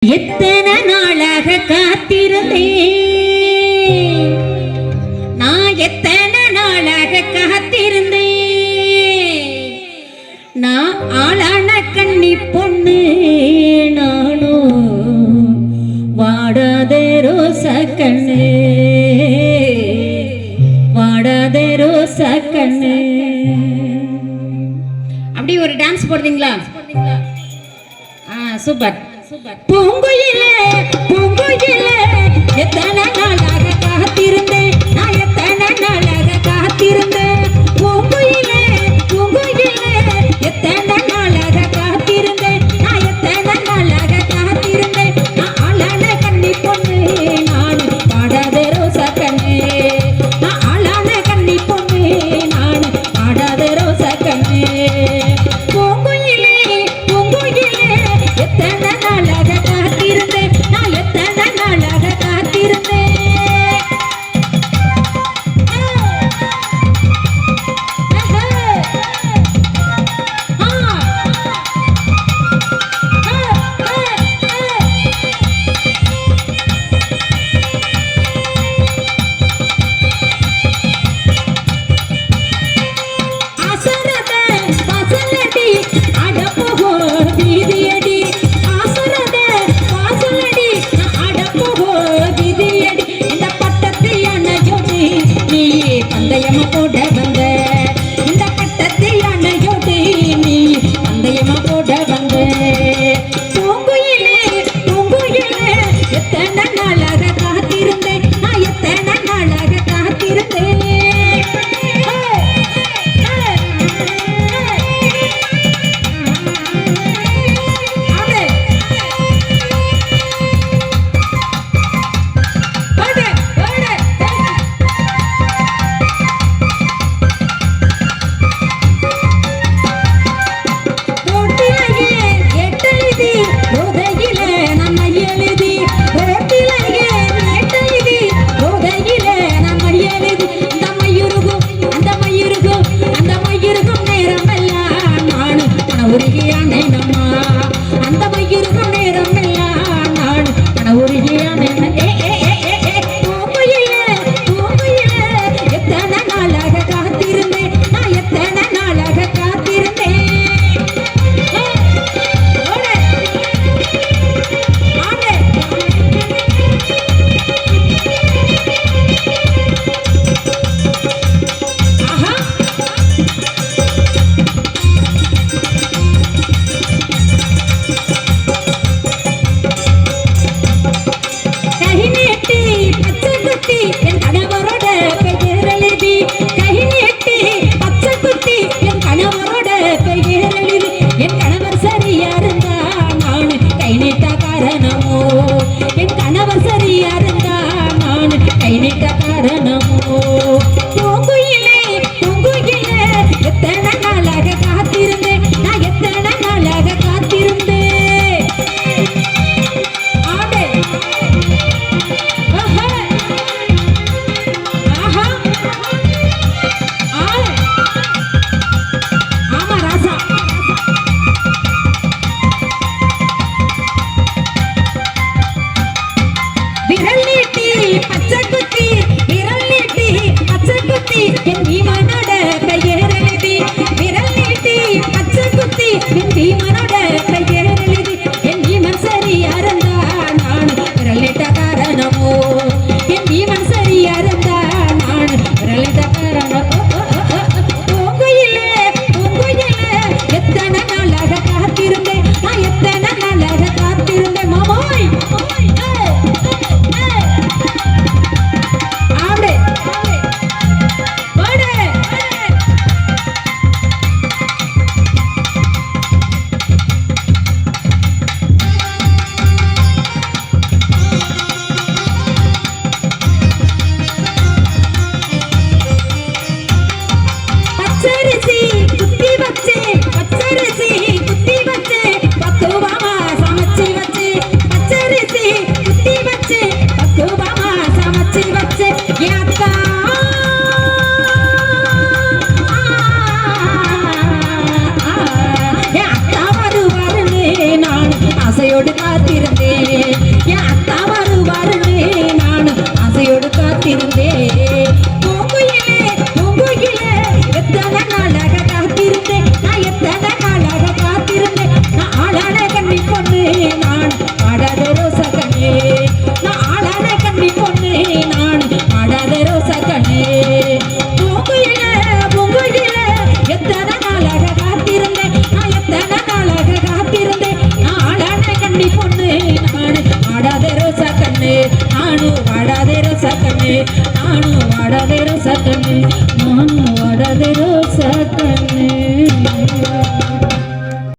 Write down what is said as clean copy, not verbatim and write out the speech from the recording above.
எத்தனை நாளாக காத்திருந்தேன் நான், எத்தனை நாளாக காத்திருந்தேன் நான். ஆளான கண்ணி பொண்ணு நானும் வாடாத ரோசா கண்ணு, வாடாத ரோசா கண்ணு. அப்படி ஒரு டான்ஸ் போடுறீங்களா? சூப்பர். பூங்குயிலே பூங்குயிலே எத்தனை நாளாக காத்திருந்தேன் நான், எத்தனை நாளாக காத்திருந்தேன். பூங்குயிலே பூங்குயிலே எத்தனை நாளாக காத்திருந்தேன் நான், எத்தனை நாளாக காத்திருந்தேன் நான். ஆளான கண்ணி பொண்ணு நான், பாடாத ரோசா கண்ணு. நான் ஆளான கண்ணி பொண்ணு நான், பாடாத ரோசா கண்ணு. பூங்குயிலே பூங்குயிலே எத்தனை நாளாக காத்திருந்தேன் நான், எத்தனை நாளாக காத்திருந்தேன். பந்தயமா போட வந்த இந்த பட்டத்தை அணையோடு நீ பந்தயமா போட வந்த. பூங்குயிலே பூங்குயிலே எத்தனை நாளாக காத்திருந்தேன் நான், எத்தனை நாளாக காத்திருந்தேன். அந்த மயிருக்கும் நேரம் எல்லாம் நான் கன உருகியான. பூங்குயிலே பூங்குயிலே எத்தனை நாளாக காத்திருந்தேன் நான், எத்தனை நாளாக காத்திருந்தேன். என் கணவரோட பெயர் எழுதி கை நீட்டி பச்சை குத்தி, என் கணவரோட பெயர் எழுதி. என் கணவர் சரியா இருந்தா நான் கை நீட்ட காரணமோ, என் கணவர் சரியா இருந்தா நான் கை நீட்ட காரணமோ. பூங்குயிலே பூங்குயிலே எத்தனை நாளாக காத்திருந்தேன் நான், எத்தனை நாளாக காத்திருந்தேன். விரல் நீட்டி பச்சை குத்தி, விரல் நீட்டி பச்சை குத்தி, என் பீமனோட பெயர் எழுதி. விரல் நீட்டி பச்சை குத்தி, என் பீமனோட பெயர் எழுதி. என் பீமன் சரியா இருந்தா நான் விரலிட்ட காரணமோ, என் பீமன் சரியா இருந்தா நான் விரலிட்ட காரணமோ. பூங்குயிலே பூங்குயிலே எத்தனை நாளாக காத்திருந்தேன் நான், எத்தனை நாளாக காத்திருந்தேன். மாமோய் பச்சரிசி குத்தி வச்சு, பச்சரிசி குத்தி வச்சு பக்குவமா சமைச்சு வச்சு, பச்சரிசி குத்தி வச்சு பக்குவமா சமைச்சு வச்சு. என் அக்கா என் அக்கா வருவாருன்னு நான் ஆசையோடு காத்திருந்தேன். நீயே